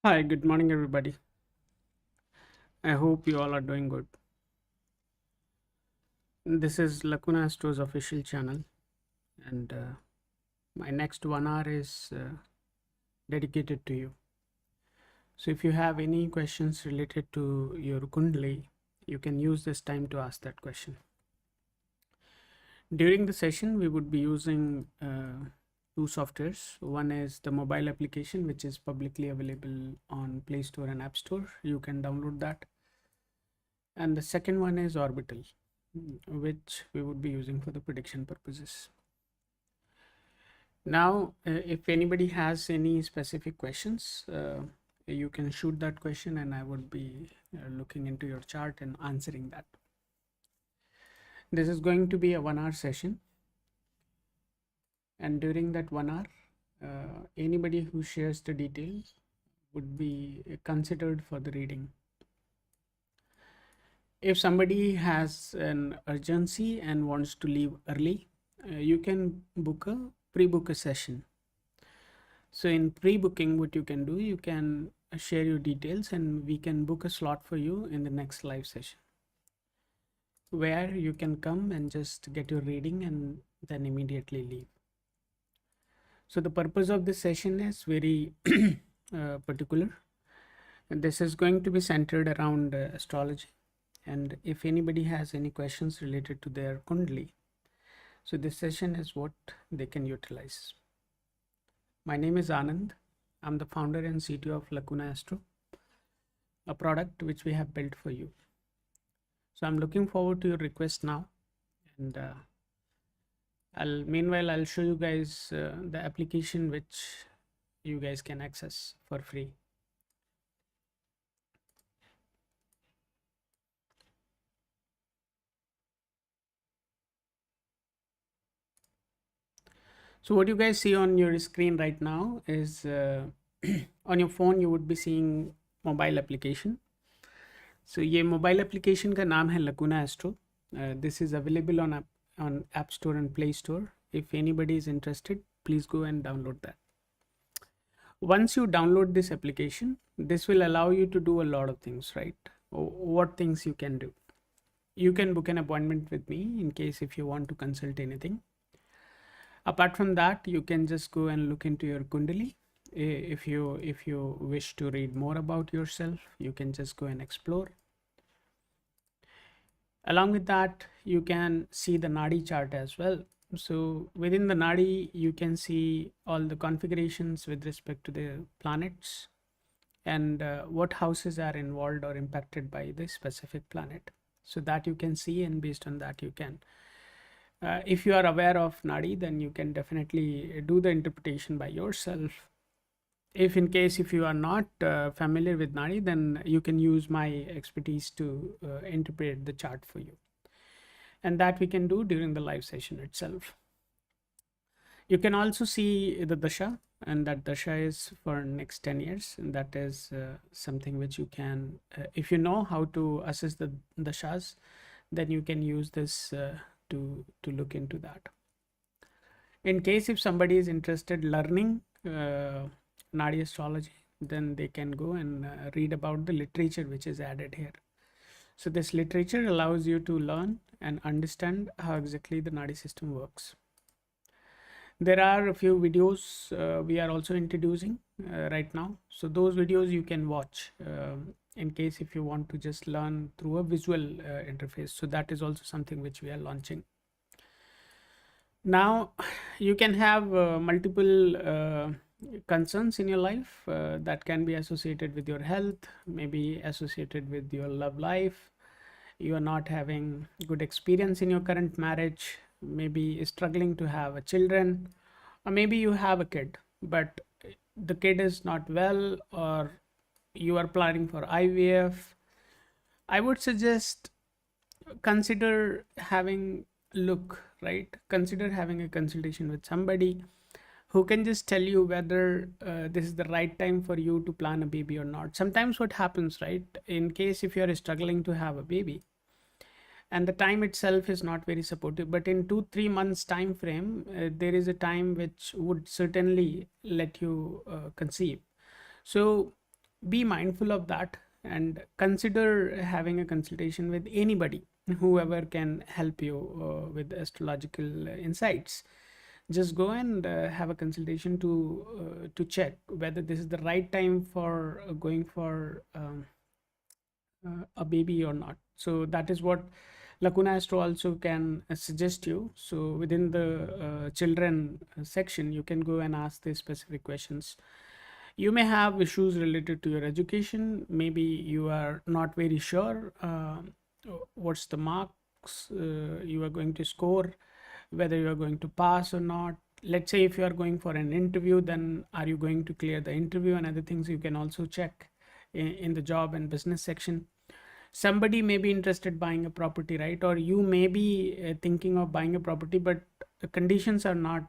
Hi, good morning, everybody. I hope you all are doing good. This is Lacuna Astro's official channel, and my next 1 hour is dedicated to you. So, if you have any questions related to your Kundali, you can use this time to ask that question. During the session, we would be using two softwares. One is the mobile application, which is publicly available on Play Store and App Store. You can download that. And the second one is Orbital, which we would be using for the prediction purposes. Now, if anybody has any specific questions, you can shoot that question and I would be looking into your chart and answering that. This is going to be a 1 hour session. And during that 1 hour, anybody who shares the details would be considered for the reading. If somebody has an urgency and wants to leave early, you can pre-book a session. So in pre-booking, what you can do, you can share your details and we can book a slot for you in the next live session where you can come and just get your reading and then immediately leave. So the purpose of this session is very particular. And this is going to be centered around astrology. And if anybody has any questions related to their Kundali, so this session is what they can utilize. My name is Anand. I'm the founder and CTO of Lacuna Astro, a product which we have built for you. So I'm looking forward to your request now. And meanwhile, I'll show you guys the application which you guys can access for free. So what you guys see on your screen right now is on your phone you would be seeing mobile application. So ये mobile application का नाम है Lacuna Astro. This is available on App Store and Play Store. If anybody is interested, please go and download that. Once you download this application, this will allow you to do a lot of things, right? What things you can do? You can book an appointment with me in case if you want to consult anything. Apart from that, you can just go and look into your Kundali. If you wish to read more about yourself, you can just go and explore. Along with that, you can see the Nadi chart as well. So within the Nadi, you can see all the configurations with respect to the planets and what houses are involved or impacted by this specific planet. So that you can see, and based on that, you can. If you are aware of Nadi, then you can definitely do the interpretation by yourself. If in case if you are not familiar with Nadi, then you can use my expertise to interpret the chart for you. And that we can do during the live session itself. You can also see the dasha, and that dasha is for next 10 years. And that is something which you can, if you know how to assess the dashas, then you can use this to look into that. In case if somebody is interested learning Nadi astrology, then they can go and read about the literature which is added here. So this literature allows you to learn and understand how exactly the Nadi system works. There are a few videos we are also introducing right now. So those videos you can watch in case if you want to just learn through a visual interface. So that is also something which we are launching. Now, you can have multiple concerns in your life that can be associated with your health, maybe associated with your love life. You are not having good experience in your current marriage, maybe struggling to have a children, or maybe you have a kid, but the kid is not well, or you are planning for IVF. I would suggest consider having consider having a consultation with somebody who can just tell you whether this is the right time for you to plan a baby or not. Sometimes what happens, right, in case if you are struggling to have a baby and the time itself is not very supportive, but in 2-3 months time frame, there is a time which would certainly let you conceive. So be mindful of that and consider having a consultation with anybody whoever can help you with astrological insights. Just go and have a consultation to check whether this is the right time for going for a baby or not. So that is what Lacuna Astro also can suggest you. So within the children section, you can go and ask these specific questions. You may have issues related to your education. Maybe you are not very sure what's the marks you are going to score, whether you are going to pass or not. Let's say if you are going for an interview, then are you going to clear the interview, and other things you can also check in the job and business section. Somebody may be interested buying a property, right? Or you may be thinking of buying a property, but the conditions are not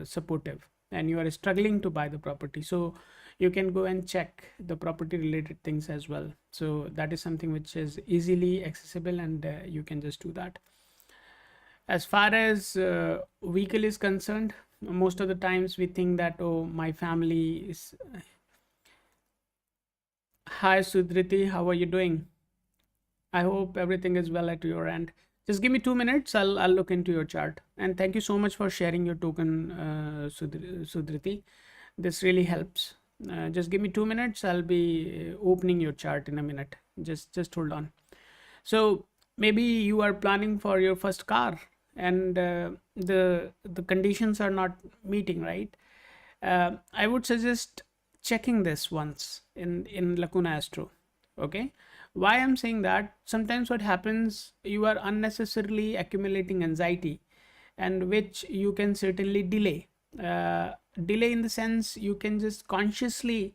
supportive and you are struggling to buy the property. So you can go and check the property related things as well. So that is something which is easily accessible, and you can just do that. As far as vehicle is concerned, most of the times we think that, oh, my family is. Hi Sudriti, how are you doing? I hope everything is well at your end. Just give me 2 minutes. I'll look into your chart. And thank you so much for sharing your token, Sudriti. This really helps. Just give me 2 minutes. I'll be opening your chart in a minute. Just hold on. So maybe you are planning for your first car, and the conditions are not meeting, right? I would suggest checking this once in Lacuna Astro. Okay, why I'm saying that, sometimes what happens, you are unnecessarily accumulating anxiety, and which you can certainly delay. Delay in the sense, you can just consciously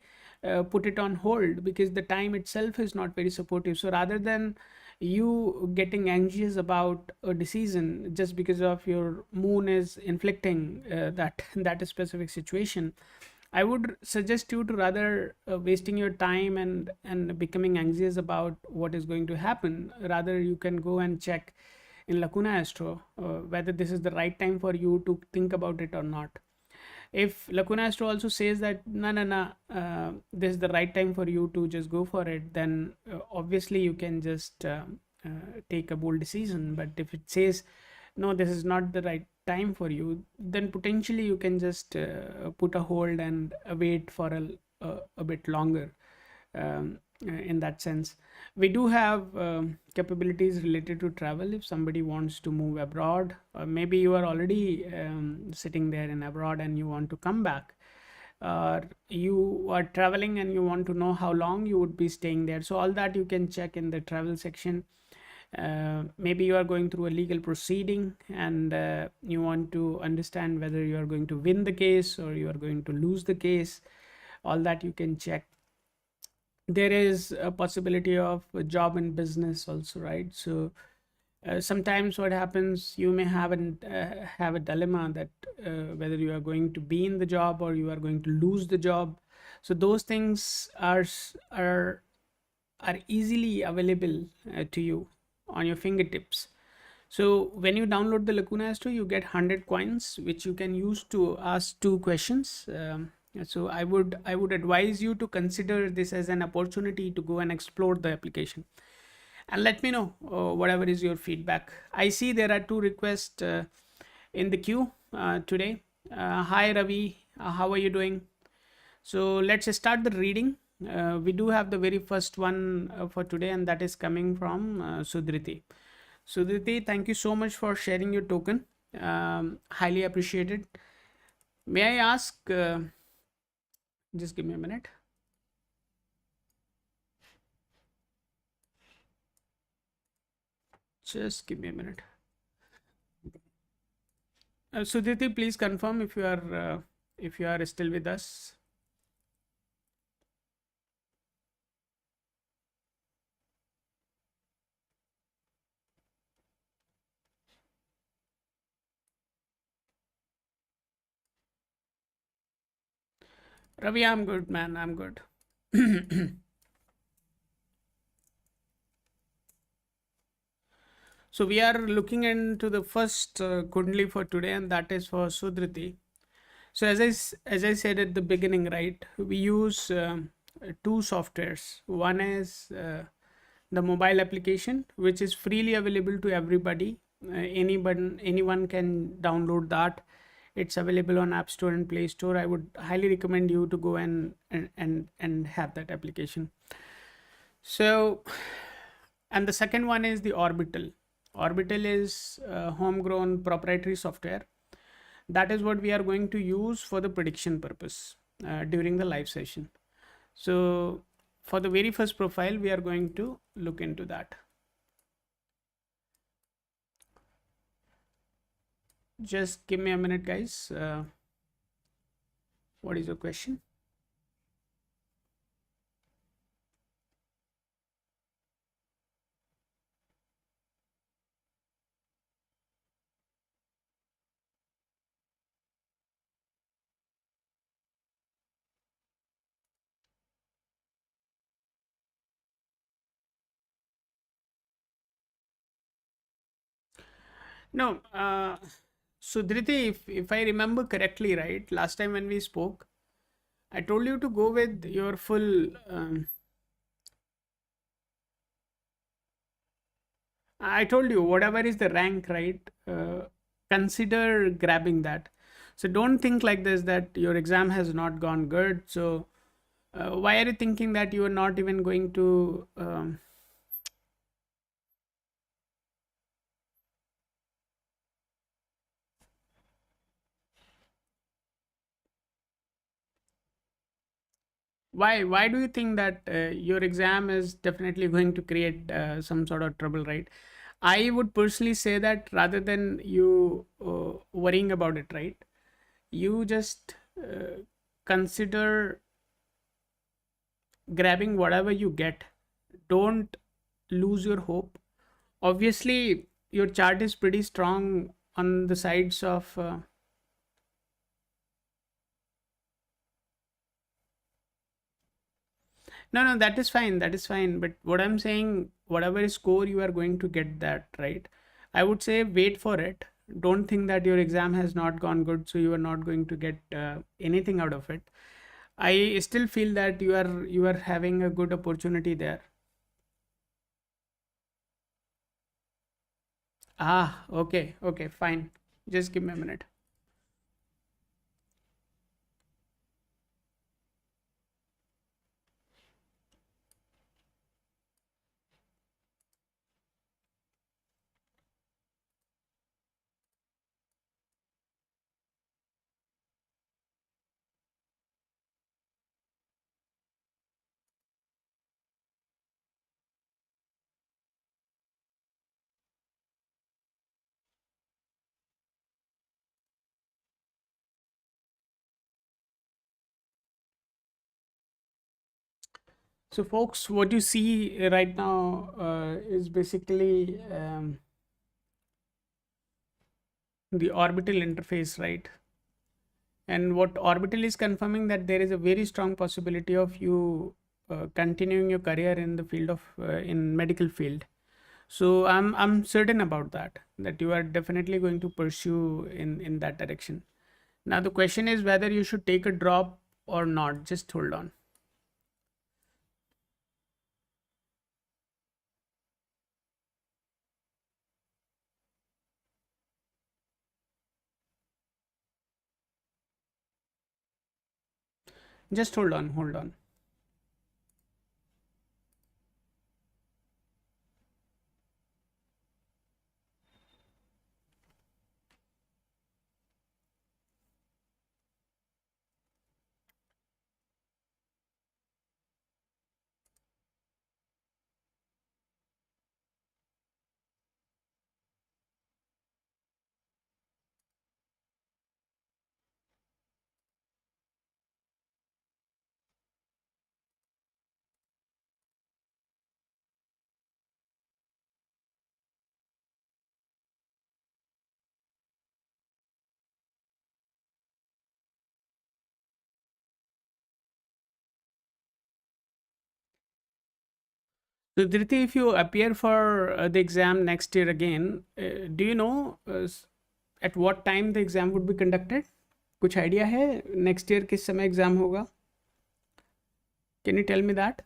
put it on hold because the time itself is not very supportive. So rather than you getting anxious about a decision just because of your moon is inflicting that specific situation, I would suggest you to rather wasting your time and becoming anxious about what is going to happen. Rather, you can go and check in Lacuna Astro whether this is the right time for you to think about it or not. If Lacuna Astro also says that no, this is the right time for you to just go for it, then obviously you can just take a bold decision. But if it says no, this is not the right time for you, then potentially you can just put a hold and wait for a bit longer. In that sense, we do have capabilities related to travel. If somebody wants to move abroad, or maybe you are already sitting there in abroad and you want to come back, or you are traveling and you want to know how long you would be staying there, so all that you can check in the travel section. Maybe you are going through a legal proceeding and you want to understand whether you are going to win the case or you are going to lose the case. All that you can check. There is a possibility of a job and business also, right? So sometimes what happens, you may have a dilemma that whether you are going to be in the job or you are going to lose the job. So those things are easily available to you on your fingertips. So when you download the Lacuna Astro, you get 100 coins, which you can use to ask 2 questions. So I would advise you to consider this as an opportunity to go and explore the application, and let me know whatever is your feedback. I see there are 2 requests in the queue today. Hi Ravi, how are you doing? So let's start the reading. We do have the very first one for today, and that is coming from Sudriti. Sudriti, thank you so much for sharing your token. Highly appreciated. May I ask, just give me a minute. Just give me a minute. Sudriti, please confirm if you are still with us. Ravi, I'm good, man. I'm good. So we are looking into the first Kundli for today, and that is for Sudriti. So as I said at the beginning, right, we use two softwares. One is the mobile application, which is freely available to everybody. Anyone can download that. It's available on App Store and Play Store. I would highly recommend you to go and have that application. So, and the second one is the Orbital. Orbital is homegrown proprietary software. That is what we are going to use for the prediction purpose during the live session. So for the very first profile, we are going to look into that. Just give me a minute, guys. What is your question? No, so Dhriti, if I remember correctly, right, last time when we spoke, I told you to go with your full. I told you whatever is the rank, right? Consider grabbing that. So don't think like this that your exam has not gone good. So why are you thinking that you are not even going to? Why do you think that your exam is definitely going to create some sort of trouble, right? I would personally say that rather than you worrying about it, right? You just consider grabbing whatever you get. Don't lose your hope. Obviously your chart is pretty strong on the sides of no, that is fine, that is fine, but what I'm saying, whatever score you are going to get that, right? I would say wait for it. Don't think that your exam has not gone good so you are not going to get anything out of it. I still feel that you are having a good opportunity there. Ah, okay, okay, fine. Just give me a minute. So, folks, what you see right now is basically the orbital interface, right? And what orbital is confirming that there is a very strong possibility of you continuing your career in the field of in medical field. So I'm certain about that you are definitely going to pursue in that direction. Now the question is whether you should take a drop or not. Just hold on. Just hold on. Hold on. So Dhriti, if you appear for the exam next year again, do you know at what time the exam would be conducted? कुछ idea है next year किस समय exam होगा? Can you tell me that?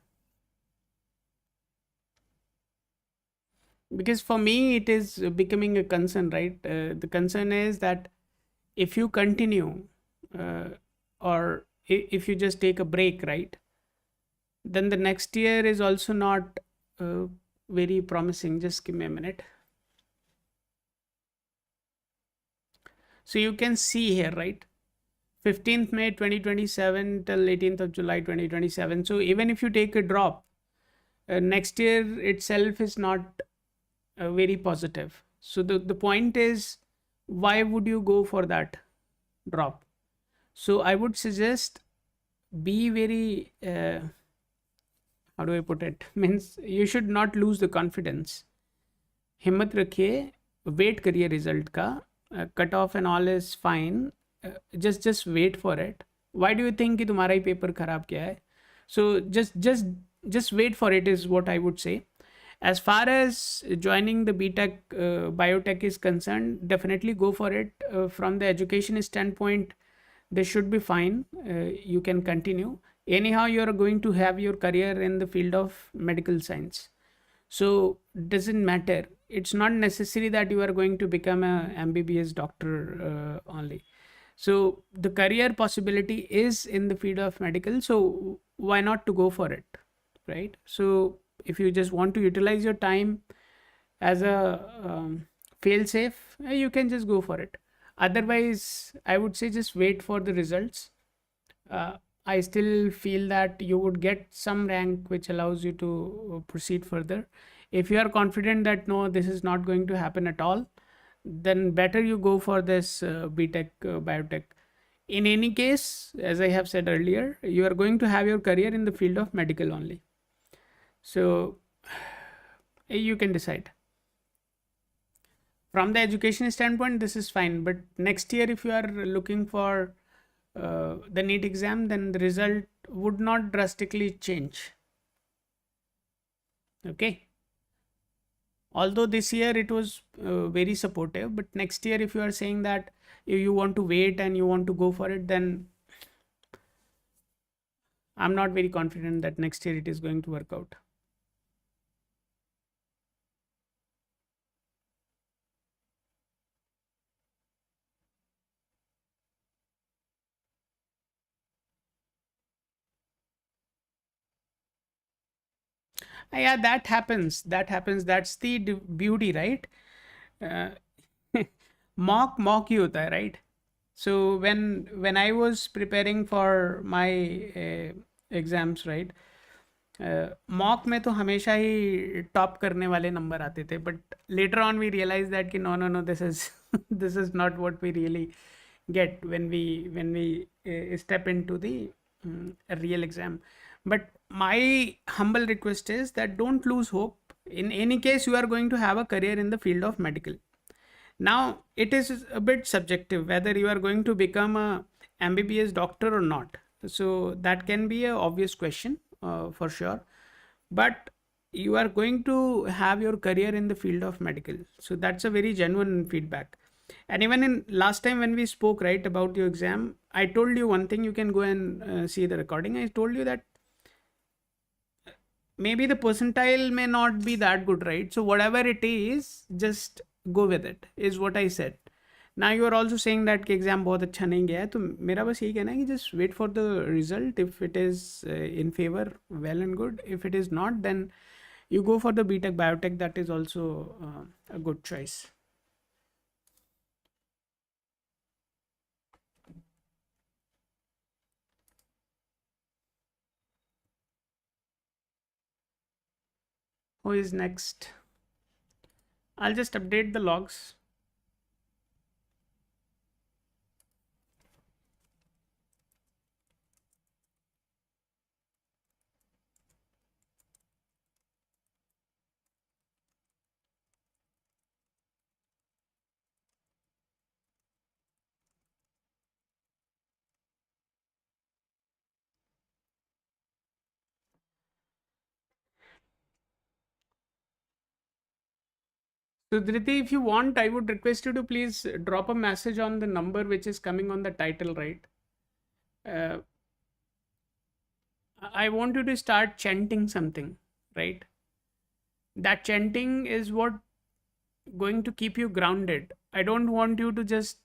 Because for me it is becoming a concern, right? The concern is that if you continue, uh, or if you just take a break, right, then the next year is also not uh, very promising. Just give me a minute. So you can see here, right, 15th May 2027 till 18th of July 2027. So even if you take a drop, next year itself is not very positive. So the point is, why would you go for that drop? So I would suggest, be very, how do I put it? Means you should not lose the confidence. हिम्मत रखिए, wait करिए result का. Cut off and all is fine. Just wait for it. Why do you think कि तुम्हारा ही paper खराब किया है? सो just wait for it is what I would say. As far as joining the BTech biotech is concerned, definitely go for it. From the education standpoint, this should be fine. You can continue. Anyhow, you are going to have your career in the field of medical science. So doesn't matter. It's not necessary that you are going to become a MBBS doctor only. So the career possibility is in the field of medical. So why not to go for it, right? So if you just want to utilize your time as a fail safe, you can just go for it. Otherwise, I would say just wait for the results. I still feel that you would get some rank which allows you to proceed further. If you are confident that no, this is not going to happen at all, then better you go for this BTech biotech. In any case, as I have said earlier, you are going to have your career in the field of medical only. So you can decide. From the education standpoint, this is fine. But next year, if you are looking for the NEET exam, then the result would not drastically change. Okay. Although this year it was very supportive, but next year, if you are saying that you want to wait and you want to go for it, then I'm not very confident that next year it is going to work out. Yeah, that happens. That's the beauty, right? uh, mock ही होता है, right? So when I was preparing for my exams, right, mock में तो हमेशा ही top करने वाले number आते थे, but later on we realize that कि no no no, this is this is not what we really get when we step into the real exam. But my humble request is that don't lose hope. In any case, you are going to have a career in the field of medical. Now it is a bit subjective whether you are going to become a MBBS doctor or not. So that can be a obvious question, for sure, but you are going to have your career in the field of medical. So that's a very genuine feedback. And even in last time when we spoke, right, about your exam, I told you one thing. You can go and see the recording. I told you that maybe the percentile may not be that good, right? So whatever it is, just go with it, is what I said. Now you are also saying that कि exam बहुत अच्छा नहीं गया है, तो मेरा बस यही कहना है कि just wait for the result. If it is in favor, well and good. If it is not, then you go for the BTech biotech. That is also a good choice. Who is next? I'll just update the logs. So Dhriti, if you want, I would request you to please drop a message on the number which is coming on the title, right? I want you to start chanting something, right? That chanting is what going to keep you grounded. I don't want you to just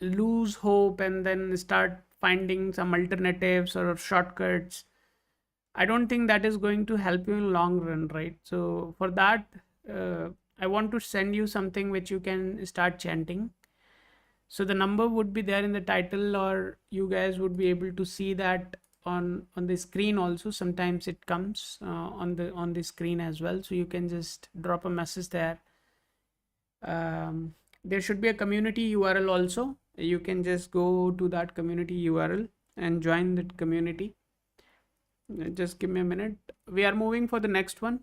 lose hope and then start finding some alternatives or shortcuts. I don't think that is going to help you in long run, right? So for that, uh, I want to send you something which you can start chanting. So the number would be there in the title, or you guys would be able to see that on the screen also. Sometimes it comes on the screen as well, so you can just drop a message there. There should be a community URL also. You can just go to that community URL and join that community. Just give me a minute. We are moving for the next one.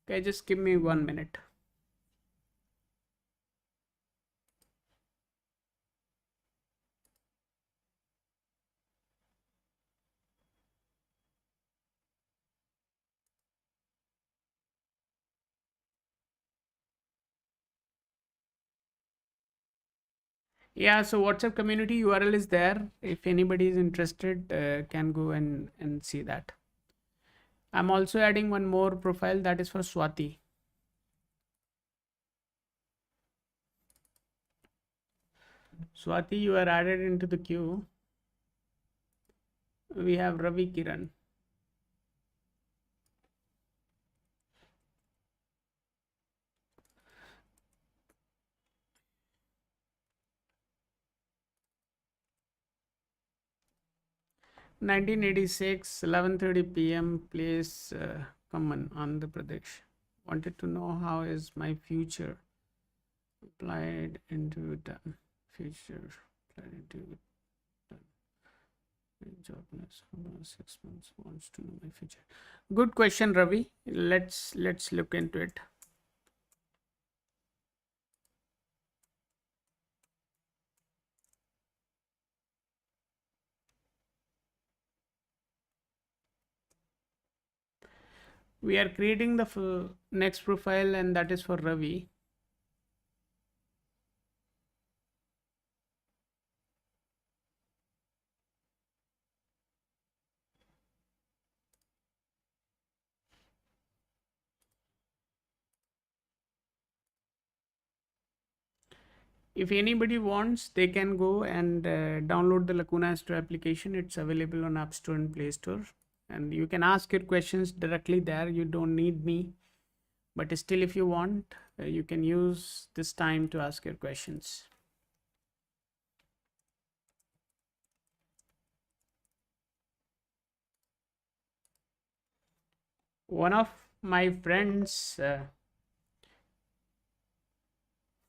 Okay, just give me 1 minute. Yeah, so WhatsApp community URL is there. If anybody is interested, can go and see that. I'm also adding one more profile that is for Swati. Swati, you are added into the queue. We have Ravi Kiran. (1986) 11:30 p.m. place, Kaman, Andhra Pradesh. Wanted to know how is my future applied into the future applied into jobless for 6 months, wants to know my future. Good question, Ravi. Let's look into it. We are creating the next profile, and that is for Ravi. If anybody wants, they can go and download the Lacuna Astro application. It's available on App Store and Play Store, and you can ask your questions directly there. You don't need me, but still, if you want, you can use this time to ask your questions. One of my friends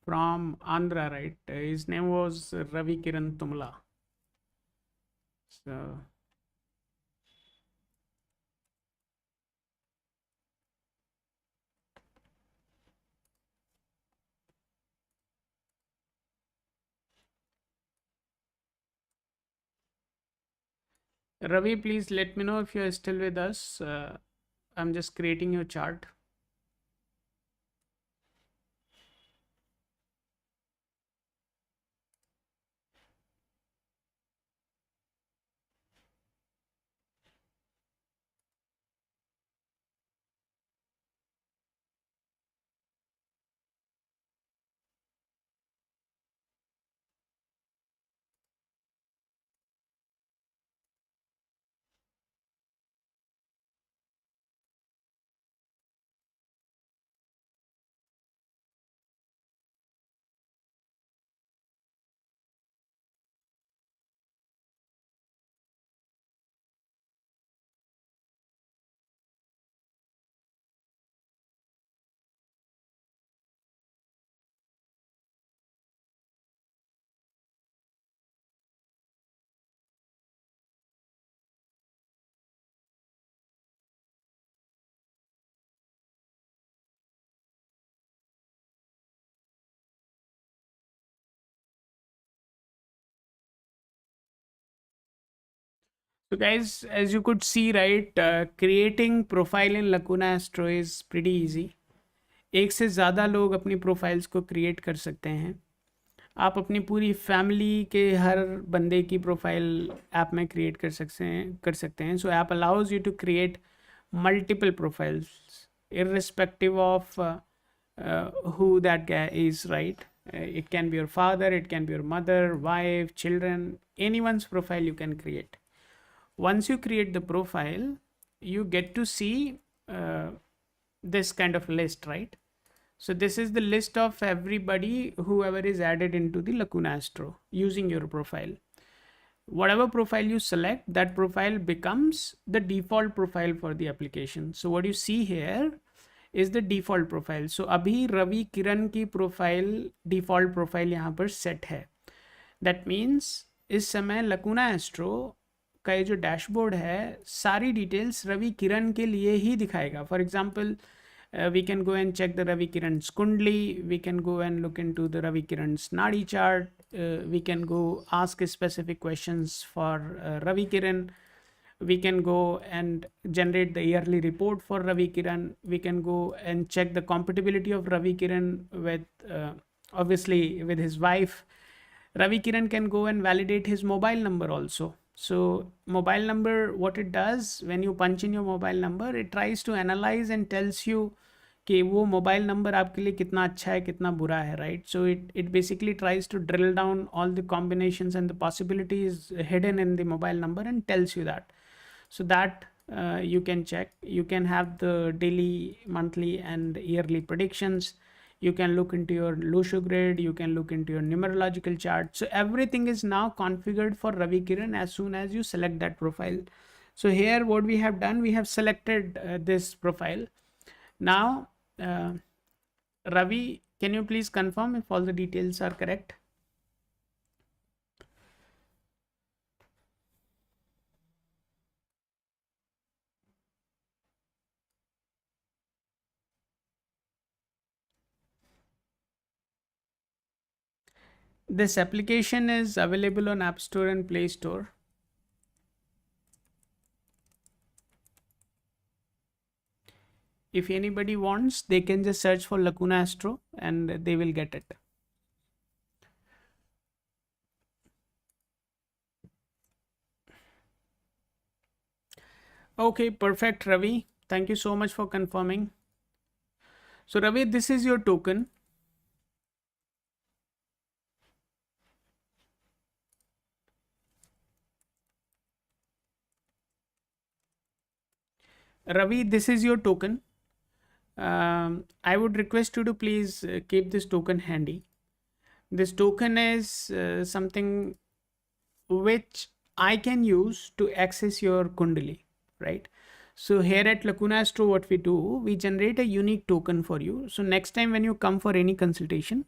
from Andhra, right? His name was Ravi Kiran Tumla. So Ravi, please let me know if you are still with us. I'm just creating your chart. So guys, as you could see, right, creating profile in Lacuna Astro is pretty easy. एक से ज़्यादा लोग अपनी profiles को create कर सकते हैं. आप अपनी पूरी फैमिली के हर बंदे की प्रोफाइल ऐप में क्रिएट कर सकते हैं. So app allows you to create multiple profiles irrespective of who that guy is, right? It can be your father, it can be your mother, wife, children, anyone's profile you can create. Once you create the profile, you get to see uh, this kind of list, right? So this is the list of everybody, whoever is added into the Lacuna Astro using your profile. Whatever profile you select, that profile becomes the default profile for the application. So what you see here is the default profile. So अभी रवि किरण की profile default profile यहाँ पर set है. That means इस समय lacuna astro का ये जो डैशबोर्ड है सारी डिटेल्स रवि किरण के लिए ही दिखाएगा. For example, we can go and check the Ravi Kiran's Kundli. We can go and look into the Ravi Kiran's Nadi chart. We can go ask specific questions for Ravi Kiran. We can go and generate the yearly report for Ravi Kiran. We can go and check the compatibility of Ravi Kiran with, obviously, with his wife. Ravi Kiran can go and validate his mobile number also. So mobile number, what it does, when you punch in your mobile number, it tries to analyze and tells you कि वो mobile number आपके लिए कितना अच्छा है कितना बुरा है, right? So it basically tries to drill down all the combinations and the possibilities hidden in the mobile number and tells you that. So that you can check. You can have the daily, monthly and yearly predictions. You can look into your LoshuGrid. You can look into your numerological chart. So everything is now configured for Ravi Kiran as soon as you select that profile. So here what we have done, we have selected this profile. Now Ravi, can you please confirm if all the details are correct? This application is available on App Store and Play Store. If anybody wants, they can just search for Lacuna Astro and they will get it. Okay, perfect, Ravi. Thank you so much for confirming. So Ravi, this is your token. Ravi, this is your token. I would request you to please keep this token handy. This token is something which I can use to access your Kundali, right? So here at Lacuna Astro, what we do, we generate a unique token for you. So next time when you come for any consultation,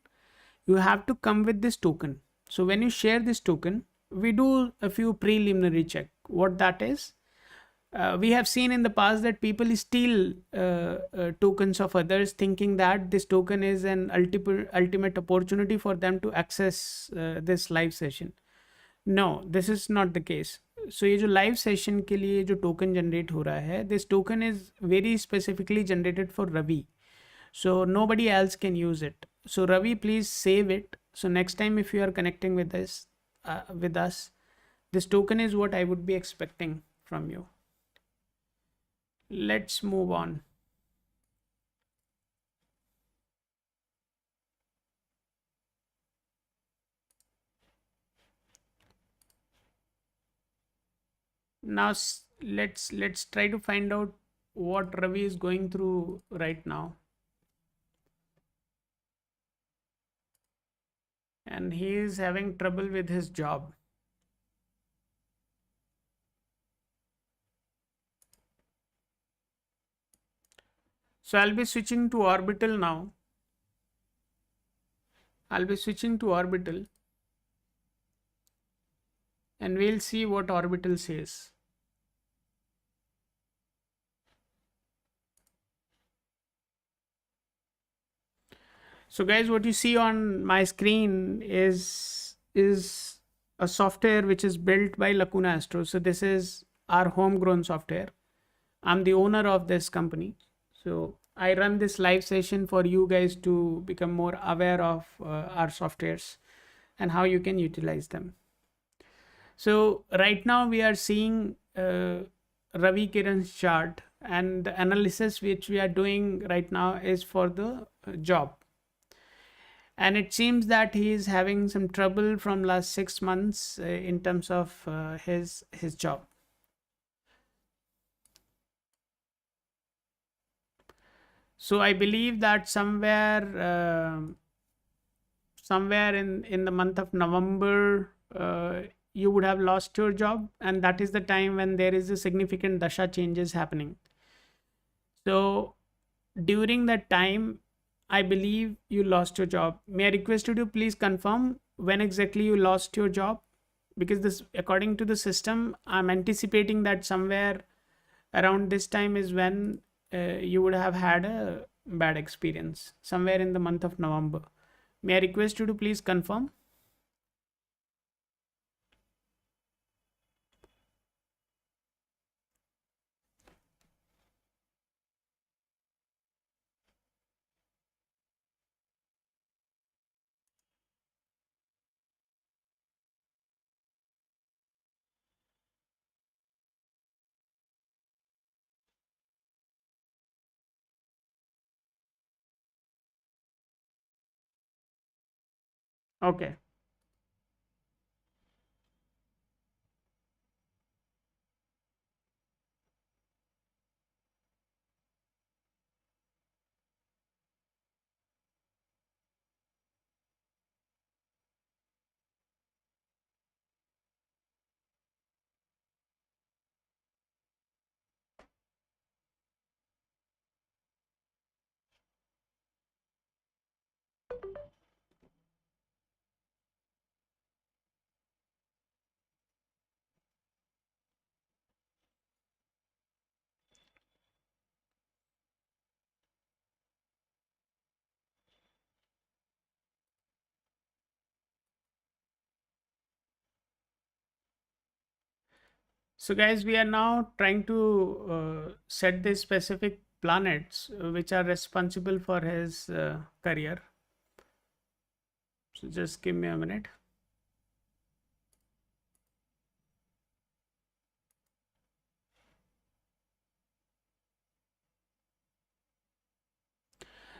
you have to come with this token. So when you share this token, we do a few preliminary check. What that is, we have seen in the past that people steal tokens of others, thinking that this token is an ultimate opportunity for them to access this live session. No, this is not the case. So ये जो live session के लिए जो token generate हो रहा है, this token is very specifically generated for Ravi. So nobody else can use it. So Ravi, please save it. So next time if you are connecting with us, this token is what I would be expecting from you. Let's move on. Now let's try to find out what Ravi is going through right now. And he is having trouble with his job. So I'll be switching to orbital now. I'll be switching to orbital and we'll see what orbital says. So guys, what you see on my screen is a software which is built by Lacuna Astro. So this is our homegrown software. I'm the owner of this company. So I run this live session for you guys to become more aware of our softwares. and how you can utilize them. So right now we are seeing Ravi Kiran's chart, and the analysis which we are doing right now is for the job. And it seems that he is having some trouble from last 6 months in terms of his job. So I believe that somewhere in the month of November, you would have lost your job, and that is the time when there is a significant dasha changes happening. So during that time, I believe you lost your job. May I request you to please confirm when exactly you lost your job? Because this, according to the system, I'm anticipating that somewhere around this time is when you would have had a bad experience, somewhere in the month of November. May I request you to please confirm? Okay. So, guys, we are now trying to set the specific planets which are responsible for his career. So, just give me a minute.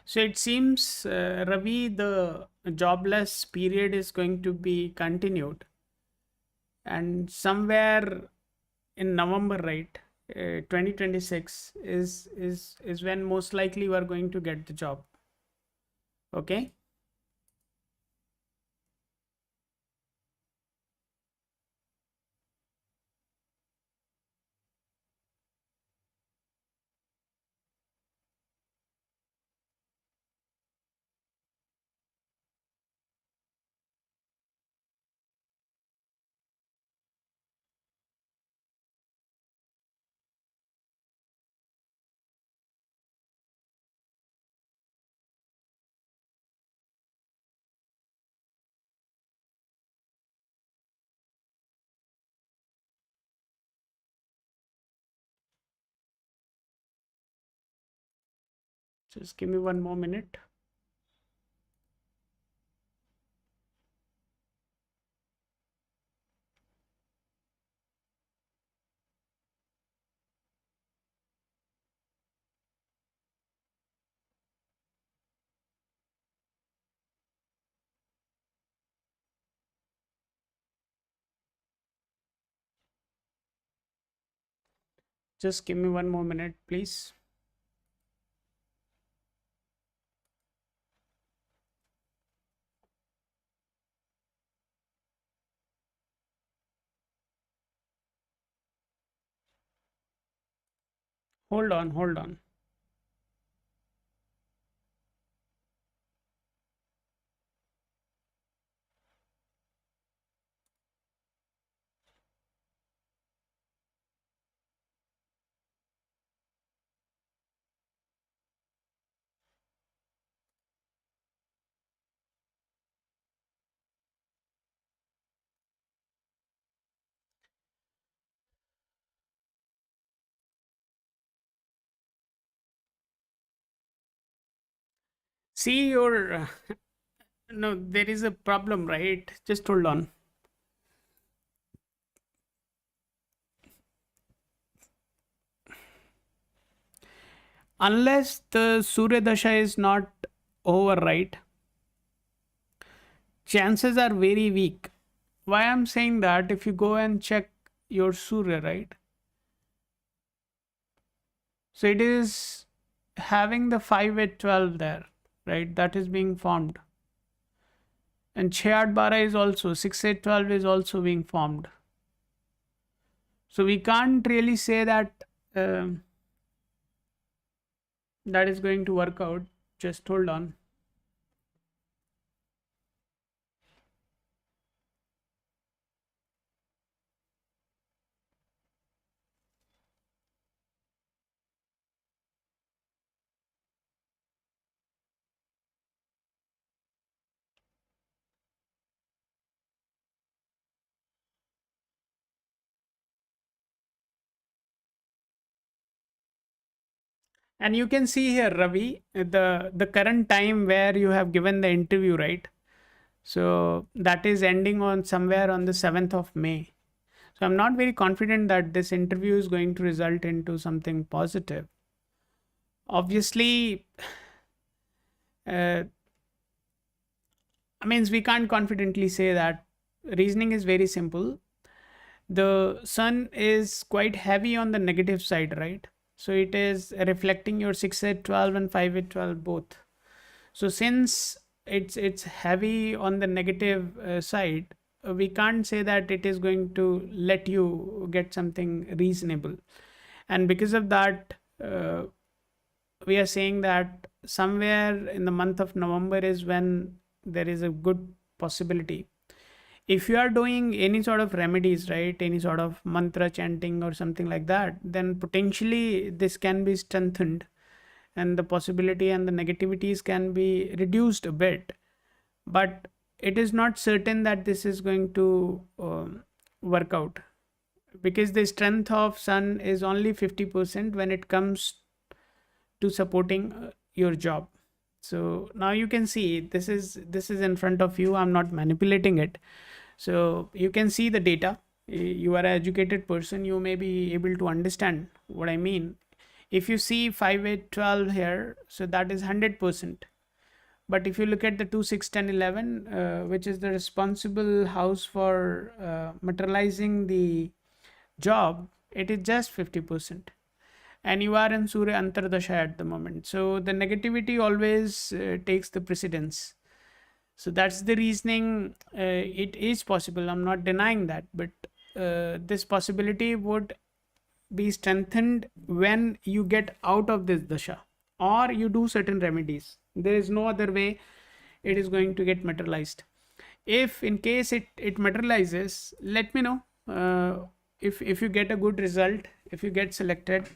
So, it seems, Ravi, the jobless period is going to be continued, and somewhere in November, right? 2026 is when most likely you are going to get the job. Okay. Just give me one more minute. Just give me one more minute, please. Hold on, hold on. See, your No, there is a problem, right? Just hold on. Unless the Surya Dasha is not over, right? Chances are very weak. Why I'm saying that, if you go and check your Surya, right? So it is having the 5 at 12 there, right? That is being formed. And 6 12 is also 6 8 12 is also being formed. So we can't really say that that is going to work out. Just hold on. And you can see here, Ravi, the current time where you have given the interview, right? So that is ending on somewhere on the 7th of May. So I'm not very confident that this interview is going to result into something positive. Obviously, uh, I mean, we can't confidently say that. Reasoning is very simple. The sun is quite heavy on the negative side, right? So it is reflecting your 6 8 12 and 5 8 12 both. So since it's heavy on the negative side, we can't say that it is going to let you get something reasonable. And because of that, we are saying that somewhere in the month of November is when there is a good possibility. If you are doing any sort of remedies, right, any sort of mantra chanting or something like that, then potentially this can be strengthened, and the possibility and the negativities can be reduced a bit. But it is not certain that this is going to work out, because the strength of sun is only 50% when it comes to supporting your job. So now you can see this is in front of you. I'm not manipulating it. So you can see the data. You are an educated person, you may be able to understand what I mean. If you see 5 8 12 here, so that is 100%. But if you look at the 2 6 10 11, which is the responsible house for materializing the job, it is just 50%. And you are in Surya Antardasha at the moment. So the negativity always takes the precedence. So that's the reasoning. It is possible. I'm not denying that, but this possibility would be strengthened when you get out of this dasha or you do certain remedies. There is no other way it is going to get materialized. If in case it materializes, let me know. If you get a good result, if you get selected,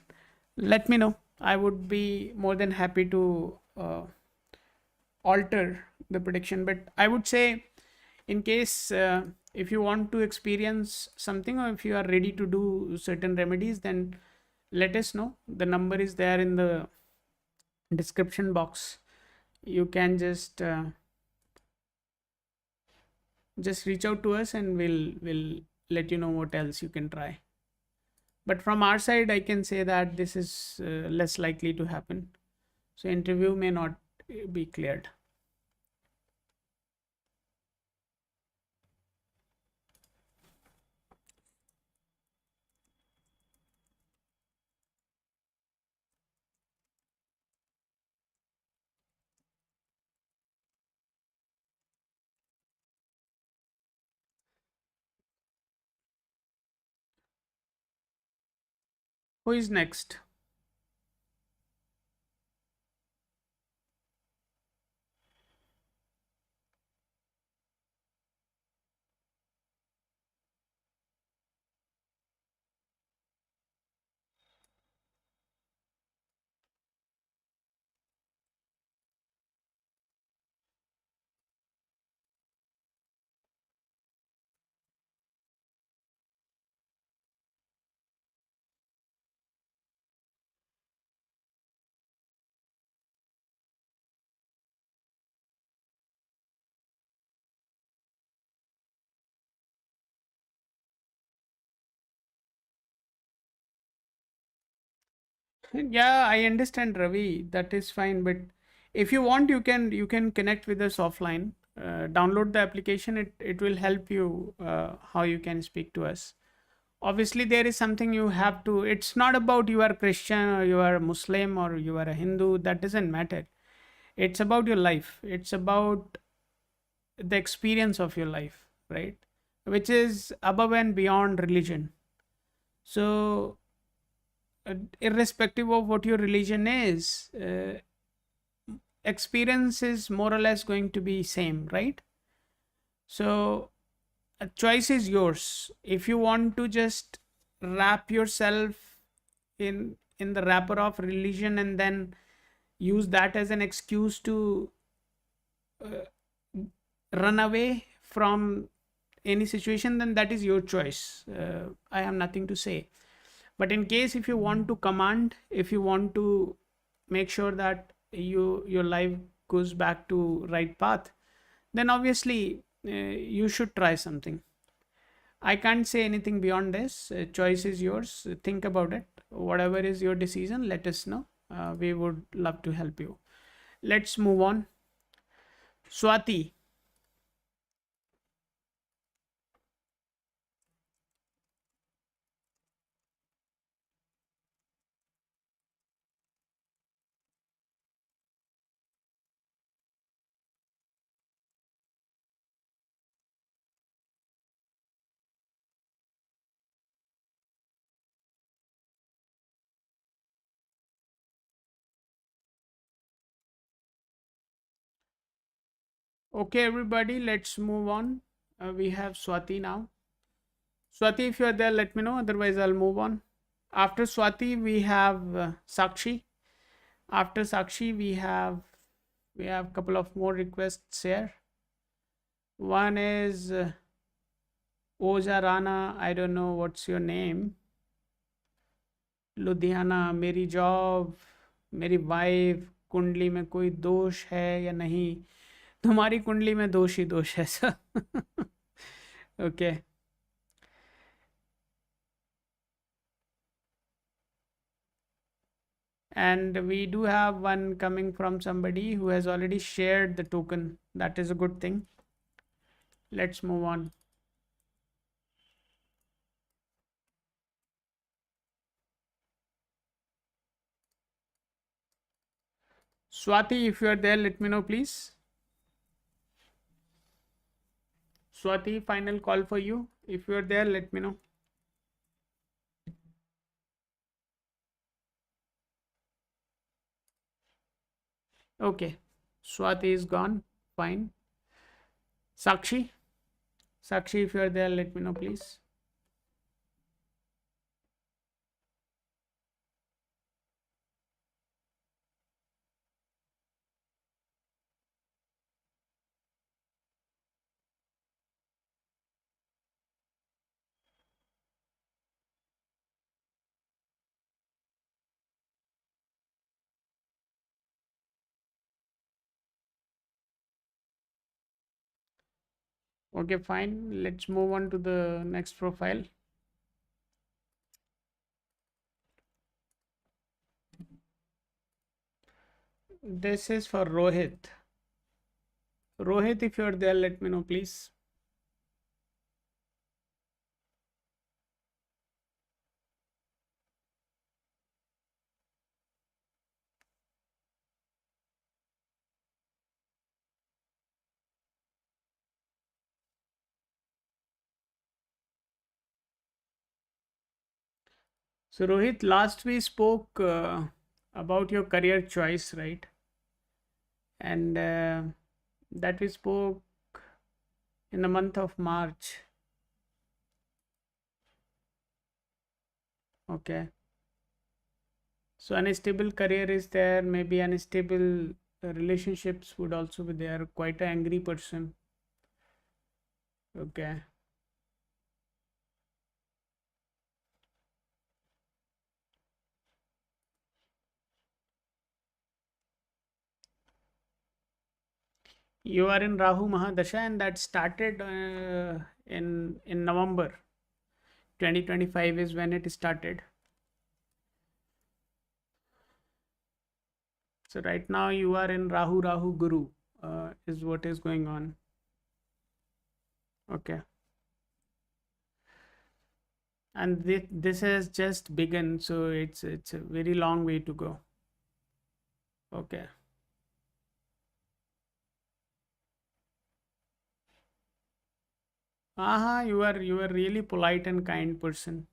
let me know. I would be more than happy to alter the prediction. But I would say, in case if you want to experience something, or if you are ready to do certain remedies, then let us know. The number is there in the description box. You can just reach out to us, and we'll let you know what else you can try. But from our side, I can say that this is less likely to happen. So interview may not be cleared. Who is next? Yeah, I understand, Ravi. That is fine, but if you want, you can connect with us offline. Download the application. It will help you how you can speak to us. Obviously, there is something you have to. It's not about you are Christian or you are a Muslim or you are a Hindu. That doesn't matter. It's about your life. It's about the experience of your life, right? Which is above and beyond religion. So, irrespective of what your religion is, experience is more or less going to be same, right? So a choice is yours. If you want to just wrap yourself in the wrapper of religion and then use that as an excuse to uh, run away from any situation, then that is your choice. I have nothing to say. But in case if you want to command, if you want to make sure that your life goes back to right path, then obviously you should try something. I can't say anything beyond this. Choice is yours. Think about it. Whatever is your decision, let us know. We would love to help you. Let's move on. Swati. Okay, everybody, let's move on. We have Swati now. Swati, if you are there, let me know. Otherwise, I'll move on. After Swati, we have Sakshi. After Sakshi, we have a couple of more requests here. One is Oja Rana. I don't know what's your name. Ludhiana मेरी job मेरी wife कुंडली में कोई दोष है या नहीं तुम्हारी कुंडली में दोष ही दोष है sir okay and we do have one coming from somebody who has already shared the token. That is a good thing. Let's move on. Swati, if you are there, let me know, please. Swati, final call for you. If you are there, let me know. Okay. Swati is gone. Fine. Sakshi. Sakshi, if you are there, let me know, please. Okay, fine. Let's move on to the next profile. This is for Rohit. Rohit, if you're there, let me know, please. So, Rohit, last we spoke about your career choice, right? And that we spoke in the month of March. Okay. So, unstable career is there, maybe unstable relationships would also be there. Quite an angry person. Okay. You are in Rahu Mahadasha, and that started in November 2025 is when it started. So right now you are in Rahu Guru, is what is going on. Okay. And this has just begun, so it's a very long way to go. Okay. You are really polite and kind person.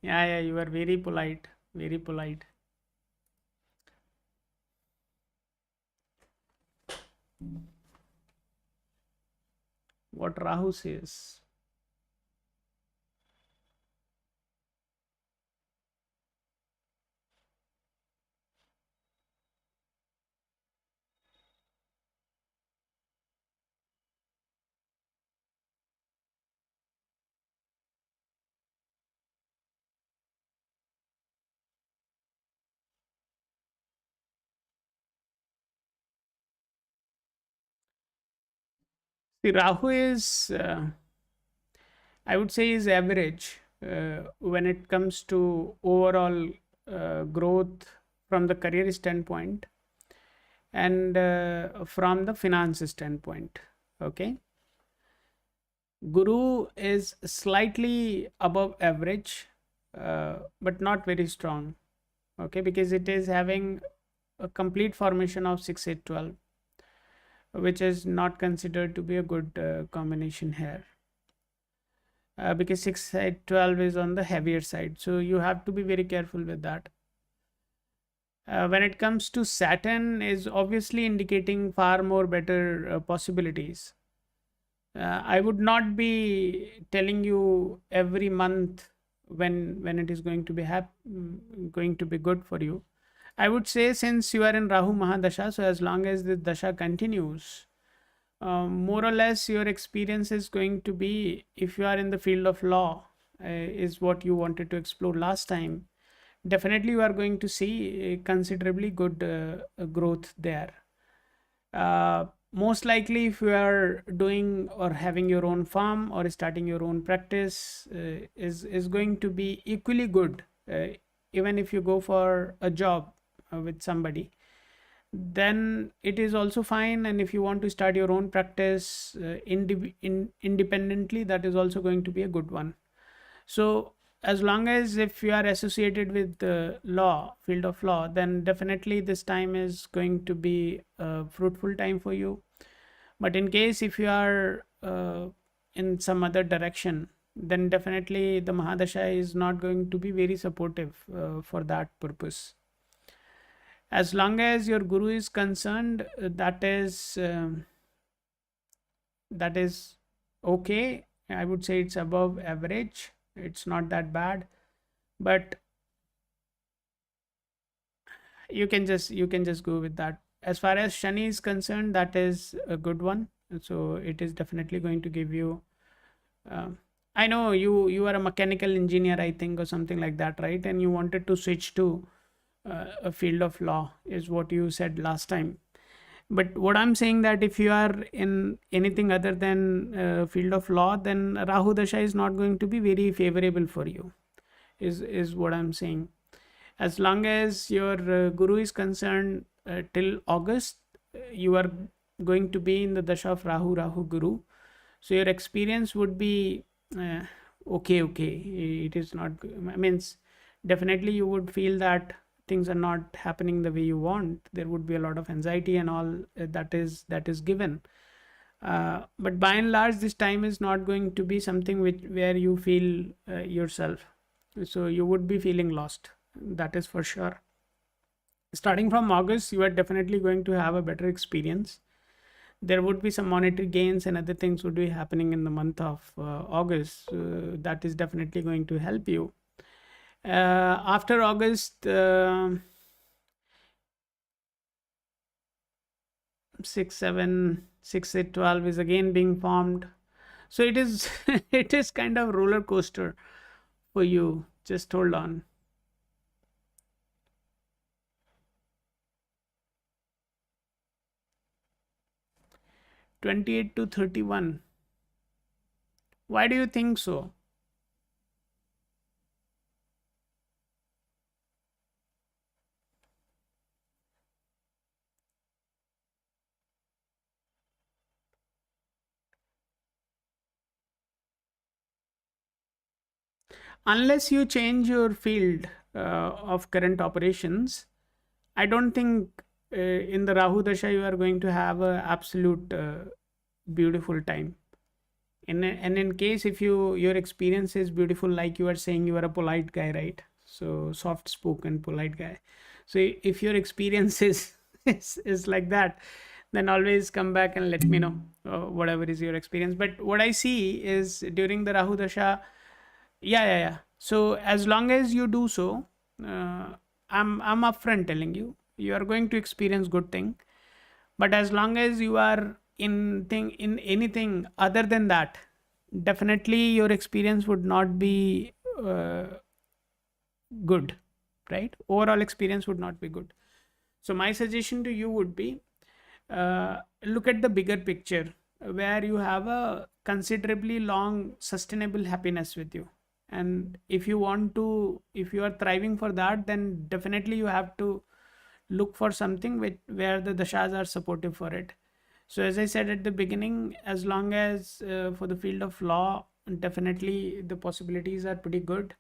Yeah, you are very polite, very polite. What Rahu says. See, Rahu is, I would say, is average when it comes to overall growth from the career standpoint and from the finance standpoint. Okay. Guru is slightly above average, but not very strong. Okay, because it is having a complete formation of 6 8 12, which is not considered to be a good combination here. Because 6 8 12 is on the heavier side, so you have to be very careful with that. When it comes to Saturn, is obviously indicating far more better possibilities. I would not be telling you every month when it is going to be going to be good for you. I would say, since you are in Rahu Mahadasha, so as long as the dasha continues, more or less your experience is going to be, if you are in the field of law, is what you wanted to explore last time. Definitely, you are going to see considerably good growth there. Most likely, if you are doing or having your own farm or starting your own practice, is going to be equally good. Even if you go for a job with somebody, then it is also fine. And if you want to start your own practice independently, that is also going to be a good one. So as long as if you are associated with the law, field of law, then definitely this time is going to be a fruitful time for you. But in case if you are in some other direction, then definitely the Mahadasha is not going to be very supportive for that purpose. As long as your guru is concerned, that is okay. I would say it's above average. It's not that bad, but you can just go with that. As far as Shani is concerned, that is a good one. So it is definitely going to give you. Um, I know you are a mechanical engineer, I think, or something like that, right? And you wanted to switch to a field of law, is what you said last time. But what I'm saying, that if you are in anything other than field of law, then Rahu Dasha is not going to be very favorable for you. Is what I'm saying. As long as your guru is concerned, till August, you are going to be in the dasha of Rahu Guru. So your experience would be uh, okay. It is not, I mean, definitely you would feel that things are not happening the way you want. There would be a lot of anxiety and all that is given. But by and large, this time is not going to be something where you feel yourself. So you would be feeling lost. That is for sure. Starting from August, you are definitely going to have a better experience. There would be some monetary gains and other things would be happening in the month of August. That is definitely going to help you. After August, 6 7 6 8 12 is again being formed. So it is it is kind of roller coaster for you. Just hold on. 28 to 31. Why do you think so? unless you change your field of current operations, I don't think in the Rahu Dasha you are going to have a absolute beautiful time. And in case if your experience is beautiful, like you are saying, you are a polite guy, right? So soft spoken, polite guy. So if your experience is is like that, then always come back and let me know whatever is your experience. But what I see is during the Rahu Dasha, yeah. So as long as you do so, uh, I'm upfront telling you, you are going to experience good thing. But as long as you are in anything other than that, definitely your experience would not be good, right? Overall experience would not be good. So my suggestion to you would be, look at the bigger picture, where you have a considerably long sustainable happiness with you. And if you want to, if you are thriving for that, then definitely you have to look for something where the dashas are supportive for it. So as I said at the beginning, as long as for the field of law, definitely the possibilities are pretty good.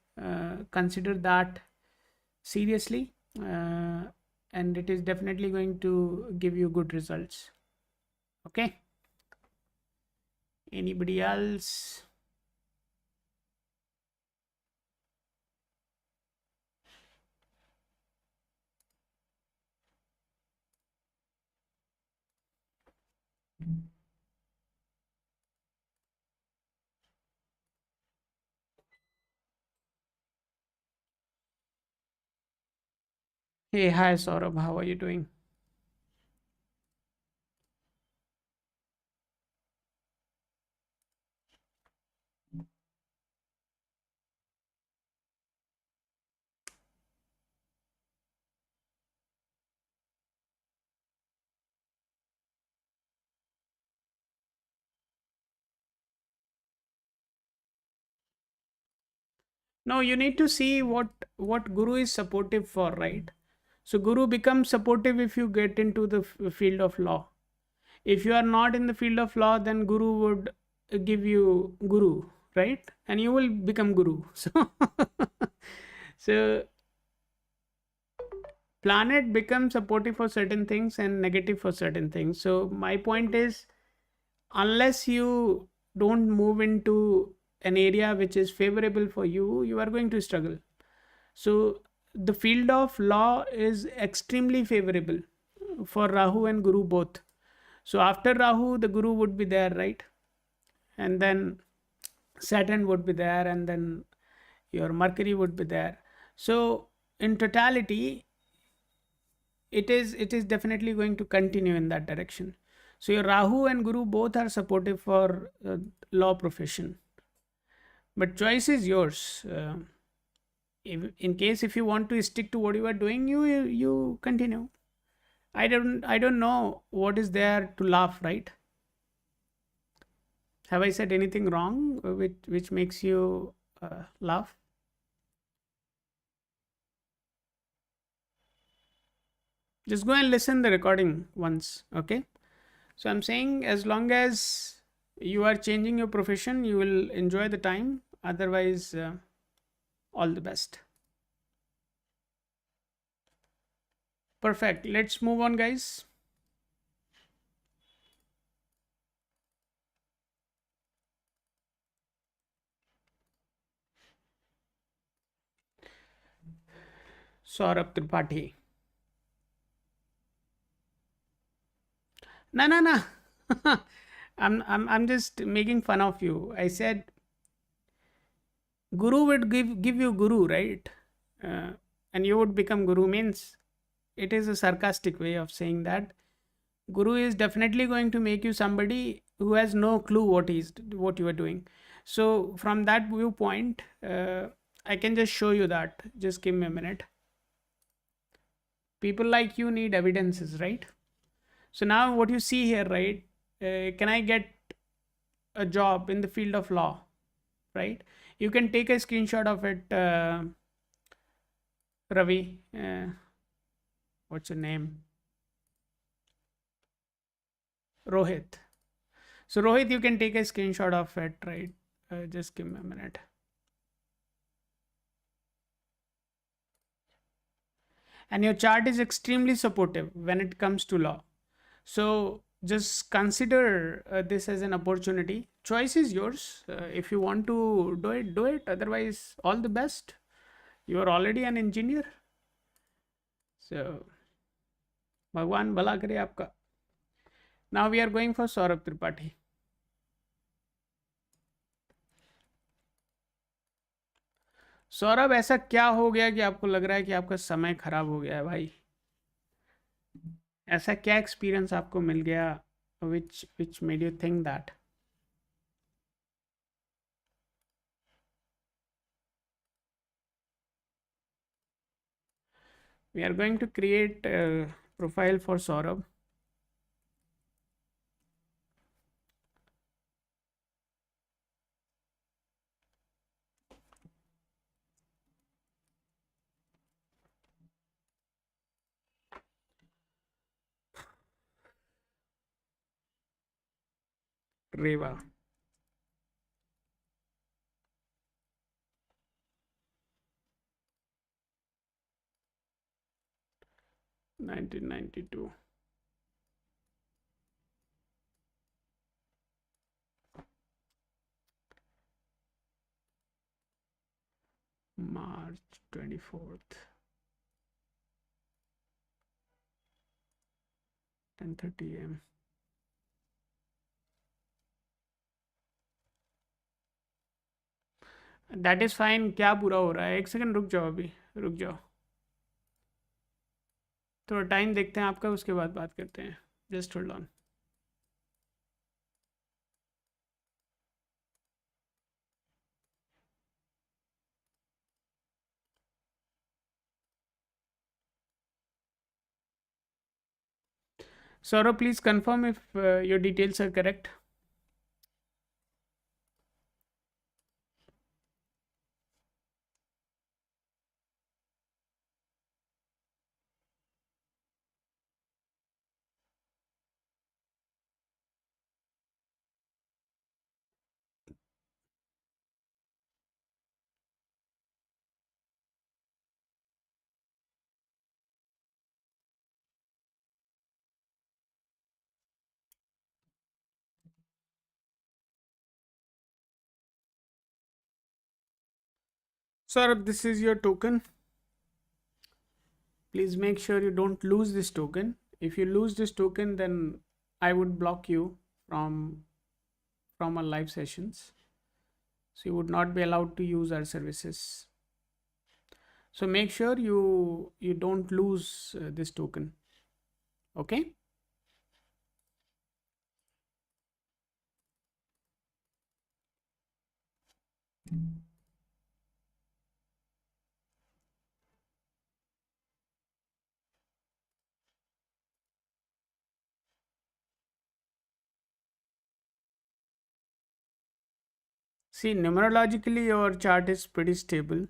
Consider that seriously, uh, and it is definitely going to give you good results. Okay. Anybody else? Hey, hi Saurabh, how are you doing? No, you need to see what guru is supportive for, right? So guru becomes supportive if you get into the field of law. If you are not in the field of law, then guru would give you guru, right? And you will become guru. So planet becomes supportive for certain things and negative for certain things. So my point is, unless you don't move into an area which is favorable for you, you are going to struggle. So the field of law is extremely favorable for Rahu and Guru both. So after Rahu, the Guru would be there, right? And then Saturn would be there, and then your Mercury would be there. So in totality, it is definitely going to continue in that direction. So your Rahu and Guru both are supportive for law profession, but choice is yours. In case if you want to stick to what you are doing, you continue. I don't know what is there to laugh, right? Have I said anything wrong which makes you laugh? Just go and listen the recording once, okay? So I'm saying, as long as you are changing your profession, you will enjoy the time. Otherwise, all the best. Perfect. Let's move on, guys. Saurabh Tripathi. No, no, no. I'm just making fun of you. I said Guru would give you Guru, right? Uh, and you would become Guru, means it is a sarcastic way of saying that Guru is definitely going to make you somebody who has no clue what you are doing. So from that viewpoint, I can just show you that. Just give me a minute. People like you need evidences, right? So now what you see here, right? Can I get a job in the field of law, right? You can take a screenshot of it, Ravi. What's your name? Rohit. So Rohit, you can take a screenshot of it, right? Just give me a minute. and your chart is extremely supportive when it comes to law. So just consider this as an opportunity. Choice is yours. If you want to do it, do it. Otherwise, all the best. You are already an engineer. So भगवान भला करे आपका. Now we are going for Saurabh Tripathi. Saurabh, ऐसा क्या हो गया कि आपको लग रहा है कि आपका समय खराब हो गया है भाई? ऐसा क्या एक्सपीरियंस आपको मिल गया which made you think that? We are going to create a profile for Saurabh. Reva. (1992). March 24th. 10:30 AM. That is fine. क्या बुरा हो रहा है? एक सेकंड रुक जाओ, अभी रुक जाओ, थोड़ा टाइम देखते हैं आपका, उसके बाद बात करते हैं. Just hold on. Saurabh, please confirm if your details are correct. Saurabh, this is your token. Please make sure you don't lose this token. If you lose this token, then I would block you from our live sessions. So you would not be allowed to use our services. So make sure you don't lose this token. Okay? See, numerologically your chart is pretty stable.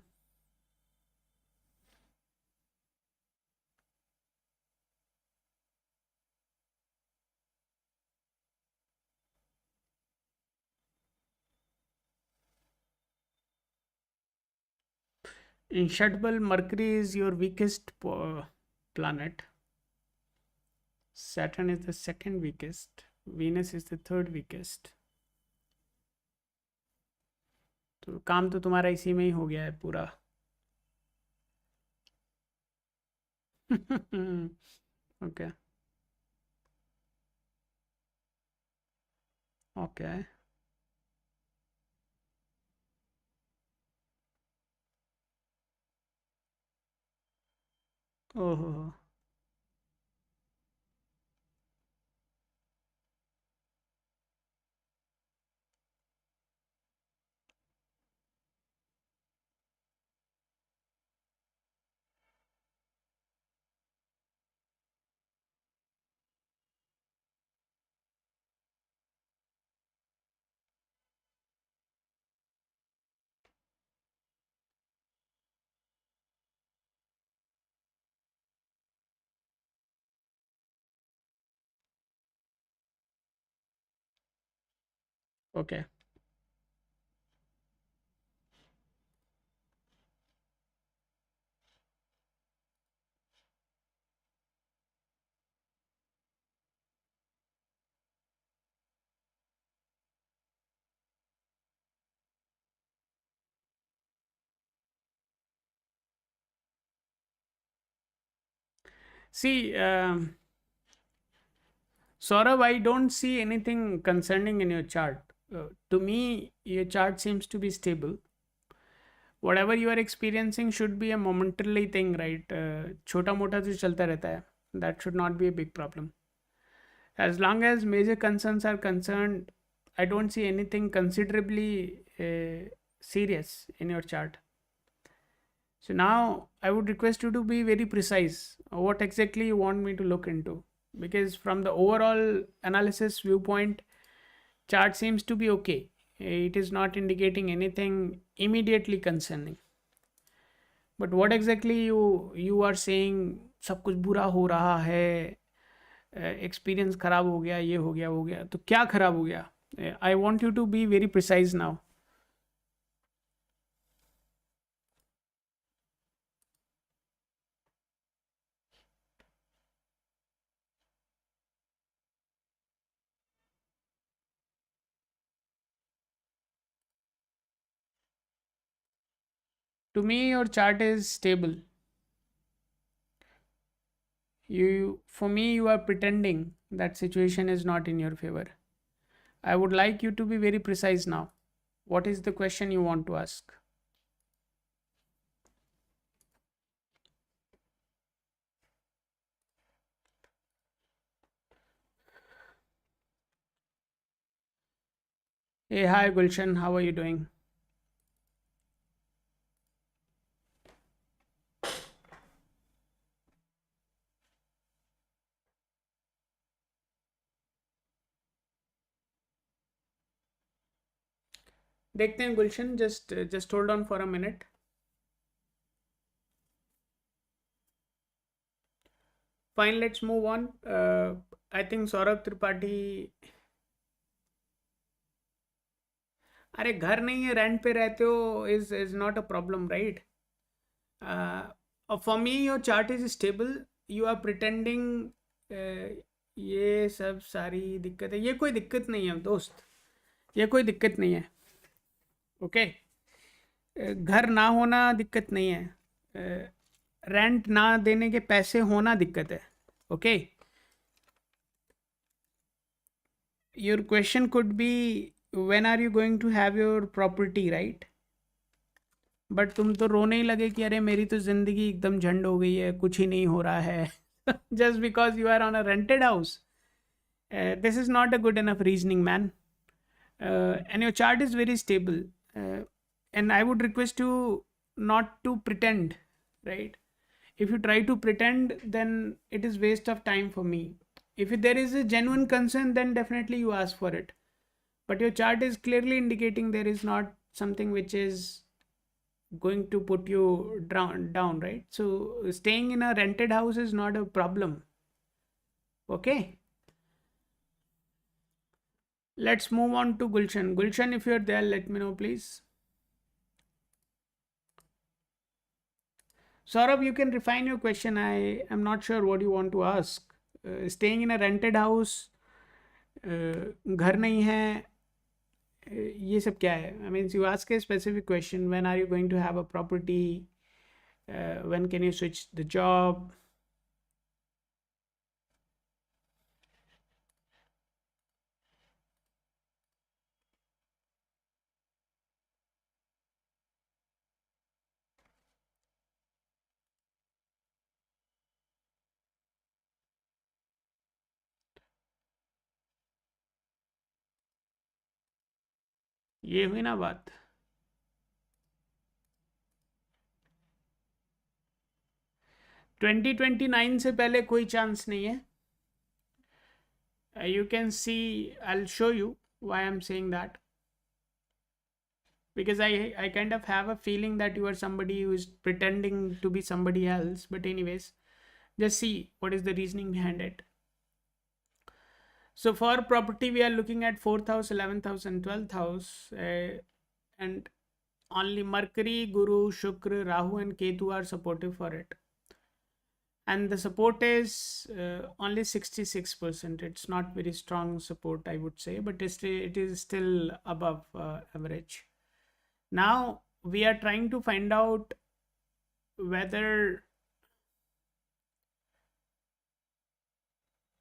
In Shadbal, Mercury is your weakest planet. Saturn is the second weakest. Venus is the third weakest. तो काम तो तुम्हारा इसी में ही हो गया है पूरा. Okay. Okay. Oh. Okay. See, Saurabh, I don't see anything concerning in your chart. To me, your chart seems to be stable. Whatever you are experiencing should be a momentarily thing, right? छोटा मोटा जो चलता रहता है, that should not be a big problem. As long as major concerns are concerned, I don't see anything considerably serious in your chart. So now I would request you to be very precise. What exactly you want me to look into? Because from the overall analysis viewpoint, chart seems to be okay. It is not indicating anything immediately concerning. But what exactly you are saying? सब कुछ बुरा हो रहा है, experience खराब हो गया, ये हो गया, तो क्या खराब हो गया? I want you to be very precise now. To me, your chart is stable. For me, you are pretending that situation is not in your favor. I would like you to be very precise now. What is the question you want to ask? Hey, hi Gulshan, how are you doing? देखते हैं गुलशन, just hold on for a minute. Fine, let's move on. I think Saurabh Tripathi. अरे घर नहीं है, rent पे रहते हो, is not a problem, right? For me your chart is stable. You are pretending. ये सब सारी दिक्कत है, ये कोई दिक्कत नहीं है दोस्त, ये कोई दिक्कत नहीं है. ओके. घर ना होना दिक्कत नहीं है, रेंट ना देने के पैसे होना दिक्कत है. Okay. Your question could be when are you going to have your property, right? But तुम तो रोने ही लगे कि अरे मेरी तो ज़िंदगी एकदम झंड हो गई है, कुछ ही नहीं हो रहा है. Just because you are on a rented house. This is not a good enough reasoning, man. And your chart is very stable. And I would request you not to pretend, right? If you try to pretend, then it is waste of time for me. If there is a genuine concern, then definitely you ask for it. But your chart is clearly indicating there is not something which is going to put you down, right? So staying in a rented house is not a problem. Okay. Let's move on to Gulshan. Gulshan, if you're there, let me know, please. Saurabh, you can refine your question. I am not sure what you want to ask. Staying in a rented house, घर नहीं है, ये सब क्या है? I mean, you ask a specific question. When are you going to have a property? When can you switch the job? ये हुई ना बात. 2029 से पहले कोई चांस नहीं है. You can see, I'll show you why I'm saying that. Because I kind of have a feeling that you are somebody who is pretending to be somebody else. But anyways, just see what is the reasoning behind it. So for property, we are looking at 4th house, 11th house and 12th house. And only Mercury, Guru, Shukra, Rahu and Ketu are supportive for it. And the support is only 66%. It's not very strong support, I would say, but it is still above average. Now we are trying to find out whether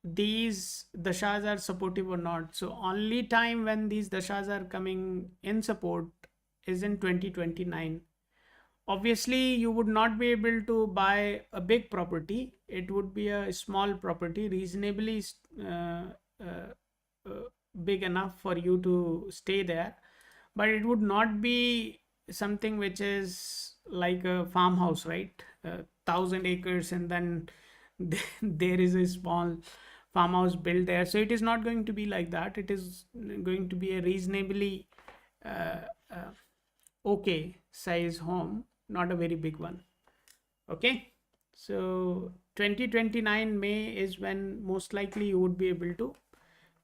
these dashas are supportive or not. So only time when these dashas are coming in support is in 2029. Obviously, you would not be able to buy a big property. It would be a small property, reasonably uh, uh, uh, big enough for you to stay there, but it would not be something which is like a farmhouse, right? 1,000 acres, and then there is a small farmhouse built there. So it is not going to be like that. It is going to be a reasonably uh, uh, okay size home, not a very big one. Okay, so 2029 May is when most likely you would be able to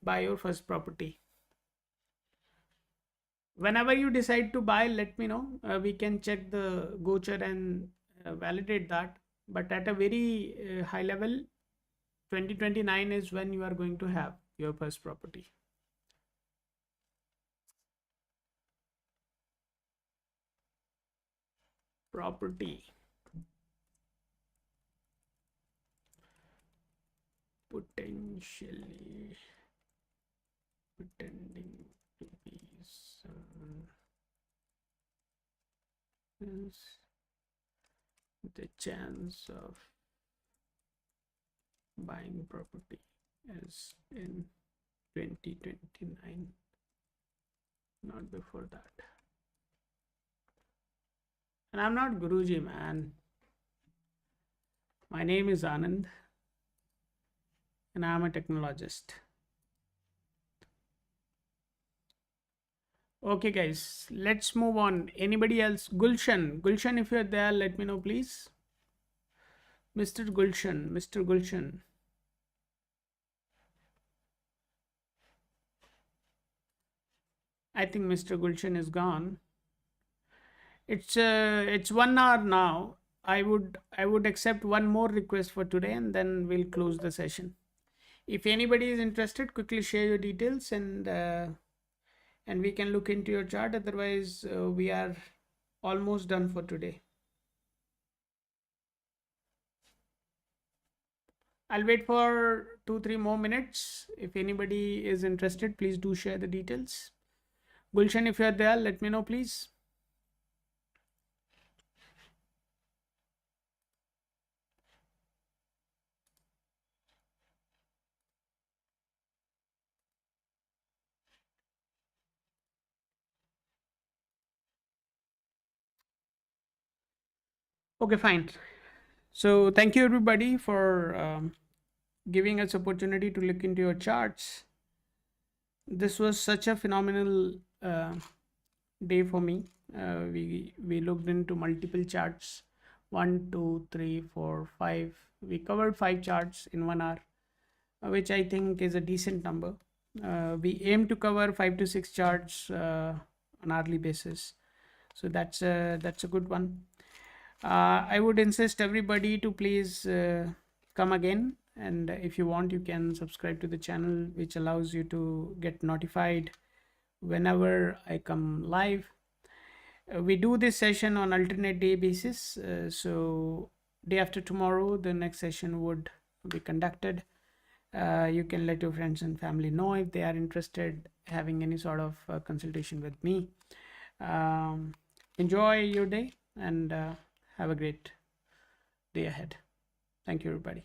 buy your first property. Whenever you decide to buy, let me know. We can check the gochar and validate that, but at a very high level, 2029 is when you are going to have your first property. Property potentially pretending to be someone else, the chance of buying property is in 2029, not before that. And I'm not Guruji, man. My name is Anand, and I'm a technologist. Okay, guys, let's move on. Anybody else? Gulshan, if you're there, let me know, please. Mr. Gulshan. I think Mr. Gulshan is gone. It's 1 hour now. I would accept one more request for today, and then we'll close the session. If anybody is interested, quickly share your details, and we can look into your chart. Otherwise, we are almost done for today. I'll wait for 2-3 more minutes. If anybody is interested, please do share the details. Gulshan, if you're there, let me know, please. Okay, fine. So thank you everybody for giving us opportunity to look into your charts. This was such a phenomenal day for me. We looked into multiple charts, 1, 2, 3, 4, 5. We covered 5 charts in 1 hour, which I think is a decent number. We aim to cover 5 to 6 charts on hourly basis, so that's a good one. I would insist everybody to please come again, and if you want, you can subscribe to the channel, which allows you to get notified whenever I come live. We do this session on alternate day basis, so day after tomorrow the next session would be conducted. You can let your friends and family know if they are interested having any sort of consultation with me. Enjoy your day, and have a great day ahead. Thank you, everybody.